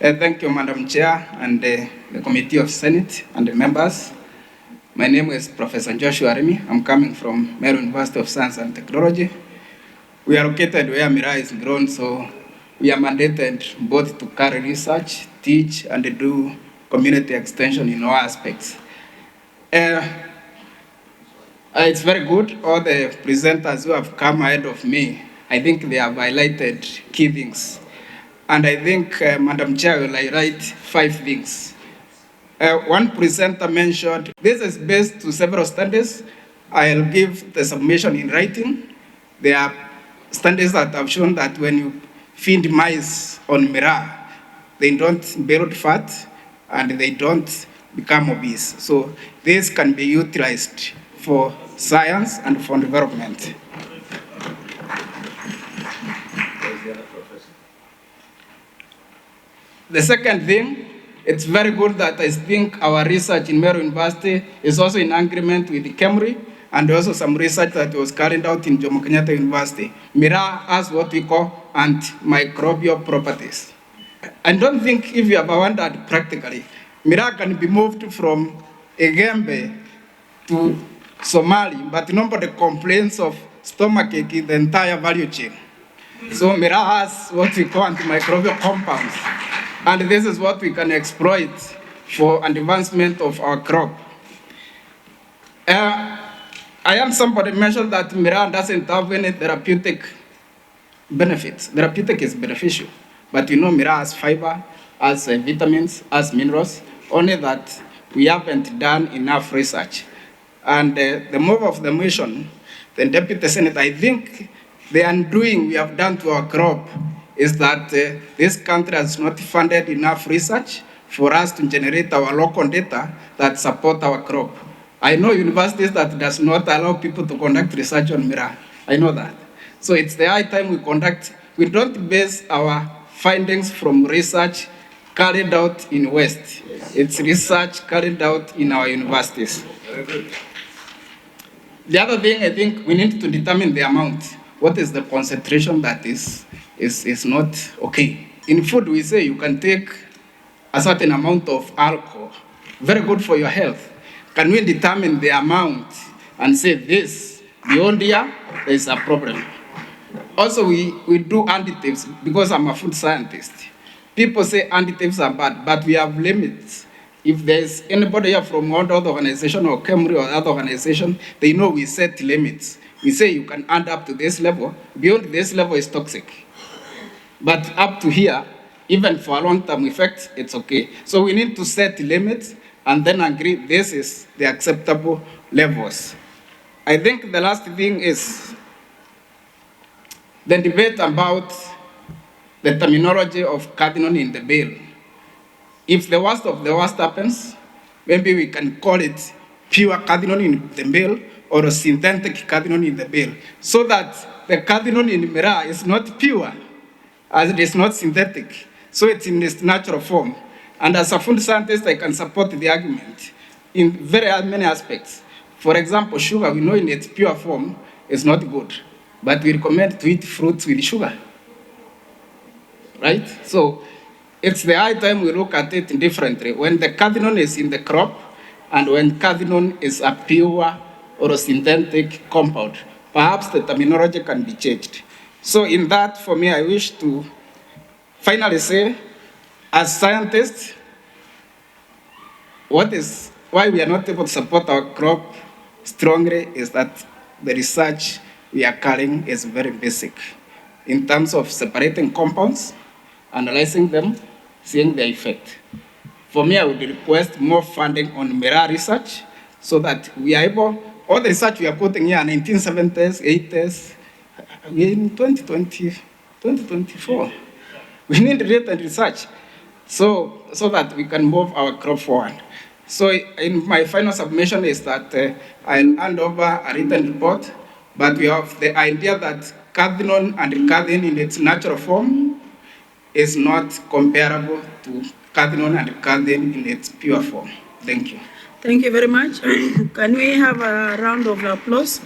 Thank you, Madam Chair, and the Committee of Senate and the members. My name is Professor Joshua Remy. I'm coming from Meru University of Science and Technology. We are located where Miraa is grown, so we are mandated both to carry research, teach, and do community extension in all aspects. It's very good, all the presenters who have come ahead of me, I think they have highlighted key things. And I think Madam Chair will highlight 5 things. One presenter mentioned, this is based to several studies. I'll give the submission in writing. There are studies that have shown that when you feed mice on Miraa, they don't build fat and they don't become obese. So this can be utilized for science and for development. The second thing, it's very good that I think our research in Meru University is also in agreement with KEMRI and also some research that was carried out in Jomo Kenyatta University. Miraa has what we call antimicrobial properties. I don't think if you have wondered practically, Miraa can be moved from Egembe to Somali, but nobody complains of stomachache in the entire value chain. So Miraa has what we call antimicrobial compounds. And this is what we can exploit for advancement of our crop. Somebody mentioned that Miraa doesn't have any therapeutic benefits. Therapeutic is beneficial, but you know Miraa has fiber, has vitamins, has minerals, only that we haven't done enough research. And the move of the mission, the Deputy Senator, I think the undoing we have done to our crop is that this country has not funded enough research for us to generate our local data that support our crop. I know universities that does not allow people to conduct research on Miraa. I know that. So it's the high time we don't base our findings from research carried out in West. It's research carried out in our universities. The other thing, I think we need to determine the amount. What is the concentration that is not okay? In food, we say you can take a certain amount of alcohol, very good for your health. Can we determine the amount and say this, beyond here, there is a problem? Also, we do additives because I'm a food scientist. People say additives are bad, but we have limits. If there's anybody here from one other organization or KEMRI or other organization, they know we set limits. We say you can add up to this level. Beyond this level is toxic. But up to here, even for a long-term effect, it's okay. So we need to set limits and then agree this is the acceptable levels. I think the last thing is the debate about the terminology of cadmium in the bill. If the worst of the worst happens, maybe we can call it pure cadmium in the bill or a synthetic cadmium in the bill, so that the cadmium in Miraa is not pure, as it is not synthetic, so it's in its natural form. And as a food scientist, I can support the argument in very many aspects. For example, sugar, we know in its pure form is not good, but we recommend to eat fruits with sugar, right? So it's the high time we look at it differently. When the cadmium is in the crop and when cadmium is a pure or a synthetic compound, perhaps the terminology can be changed. So in that, for me, I wish to finally say, as scientists, why we are not able to support our crop strongly is that the research we are carrying is very basic in terms of separating compounds, analyzing them, seeing their effect. For me, I would request more funding on Miraa research so that we are able, all the research we are quoting here, 1970s, 80s, we're in 2024. We need written research so that we can move our crop forward. So in my final submission is that I'll hand over a written report, but we have the idea that cadmium and cadmium in its natural form is not comparable to cadmium and cadmium in its pure form. Thank you. Thank you very much. Can we have a round of applause?